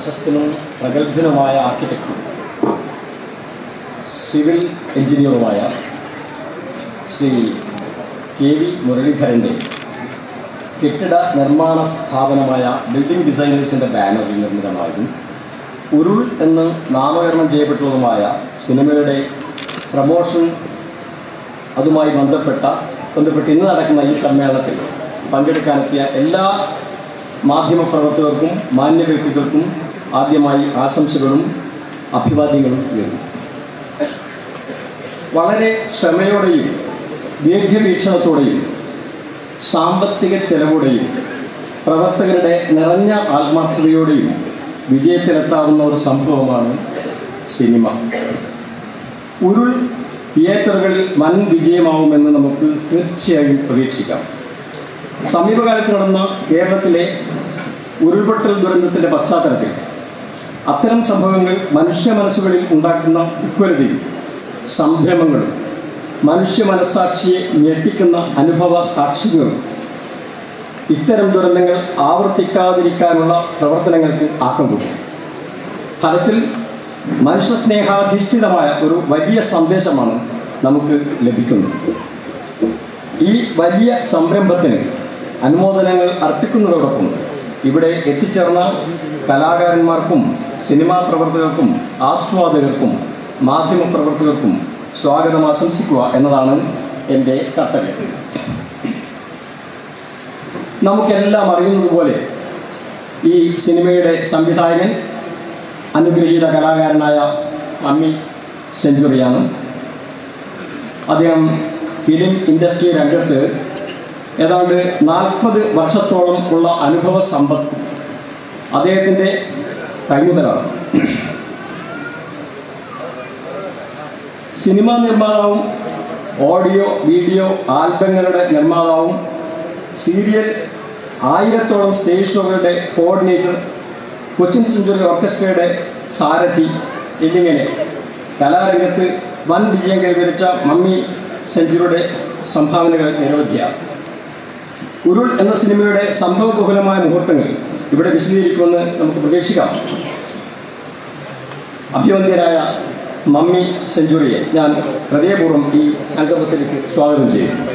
പ്രശസ്തനും പ്രഗത്ഭനുമായ ആർക്കിടെക്റ്റും civil എഞ്ചിനീയറുമായ Shri K V മുരളീധരൻ്റെ കെട്ടിട നിർമ്മാണ സ്ഥാപനമായ ബിൽഡിംഗ് ഡിസൈനേഴ്സിൻ്റെ ബാനറിൽ നിർമ്മിതമായതും ഉരുൾ എന്ന് നാമകരണം ചെയ്യപ്പെട്ടതുമായ സിനിമയുടെ പ്രമോഷൻ അതുമായി ബന്ധപ്പെട്ട് ഇന്ന് നടക്കുന്ന ഈ സമ്മേളനത്തിൽ പങ്കെടുക്കാനെത്തിയ എല്ലാ മാധ്യമപ്രവർത്തകർക്കും മാന്യ വ്യക്തികൾക്കും ആദ്യമായി ആശംസകളും അഭിവാദ്യങ്ങളും നേരുന്നു. വളരെ ക്ഷമയോടെയും ദീർഘവീക്ഷണത്തോടെയും സാമ്പത്തിക ചെലവോടെയും പ്രവർത്തകരുടെ നിറഞ്ഞ ആത്മാർത്ഥതയോടെയും വിജയത്തിലെത്താവുന്ന ഒരു സംഭവമാണ് സിനിമ. ഉരുൾ തിയേറ്ററുകളിൽ വൻ വിജയമാവുമെന്ന് നമുക്ക് തീർച്ചയായും പ്രതീക്ഷിക്കാം. സമീപകാലത്ത് നടന്ന കേരളത്തിലെ ഉരുൾപൊട്ടൽ ദുരന്തത്തിൻ്റെ പശ്ചാത്തലത്തിൽ അത്തരം സംഭവങ്ങൾ മനുഷ്യ മനസ്സുകളിൽ ഉണ്ടാക്കുന്ന വിഹ്വലതയും സംരംഭങ്ങളും മനുഷ്യ മനസ്സാക്ഷിയെ ഞെട്ടിക്കുന്ന അനുഭവ സാക്ഷ്യങ്ങളും ഇത്തരം ദുരന്തങ്ങൾ ആവർത്തിക്കാതിരിക്കാനുള്ള പ്രവർത്തനങ്ങൾക്ക് ആക്കം കൂട്ടും. ഫലത്തിൽ മനുഷ്യസ്നേഹാധിഷ്ഠിതമായ ഒരു വലിയ സന്ദേശമാണ് നമുക്ക് ലഭിക്കുന്നത്. ഈ വലിയ സംരംഭത്തിന് അനുമോദനങ്ങൾ അർപ്പിക്കുന്നതോടൊപ്പം ഇവിടെ എത്തിച്ചേർന്ന കലാകാരന്മാർക്കും സിനിമാ പ്രവർത്തകർക്കും ആസ്വാദകർക്കും മാധ്യമപ്രവർത്തകർക്കും സ്വാഗതം ആശംസിക്കുക എന്നതാണ് എൻ്റെ കർത്തവ്യം. നമുക്കെല്ലാം അറിയുന്നതുപോലെ ഈ സിനിമയുടെ സംവിധായകൻ അനുഗ്രഹീത കലാകാരനായ മമ്മി സെഞ്ചുറിയാണ്. അദ്ദേഹം ഫിലിം ഇൻഡസ്ട്രി രംഗത്ത് ഏതാണ്ട് 40 വർഷത്തോളം ഉള്ള അനുഭവ സമ്പത്ത് അദ്ദേഹത്തിൻ്റെ കൈമുതലാണ്. സിനിമാ നിർമ്മാതാവും ഓഡിയോ വീഡിയോ ആൽബങ്ങളുടെ നിർമ്മാതാവും സീരിയൽ 1000ഓളം സ്റ്റേജ് ഷോകളുടെ കോർഡിനേറ്റർ, കൊച്ചിൻ സെഞ്ചുറി ഓർക്കസ്ട്രയുടെ സാരഥി എന്നിങ്ങനെ കലാരംഗത്ത് വൻ വിജയം കൈവരിച്ച മമ്മി സെഞ്ചുറിയുടെ സംഭാവനകൾ നിരവധിയാണ്. ഉരുൾ എന്ന സിനിമയുടെ സംഭവബഹുലമായ മുഹൂർത്തങ്ങൾ ഇവിടെ വിശദീകരിക്കുമെന്ന് നമുക്ക് പ്രതീക്ഷിക്കാം. അഭിവന്ദ്യരായ മമ്മി സെഞ്ചുറിയെ ഞാൻ ഹൃദയപൂർവ്വം ഈ സംഗമത്തിലേക്ക് സ്വാഗതം ചെയ്യുന്നു.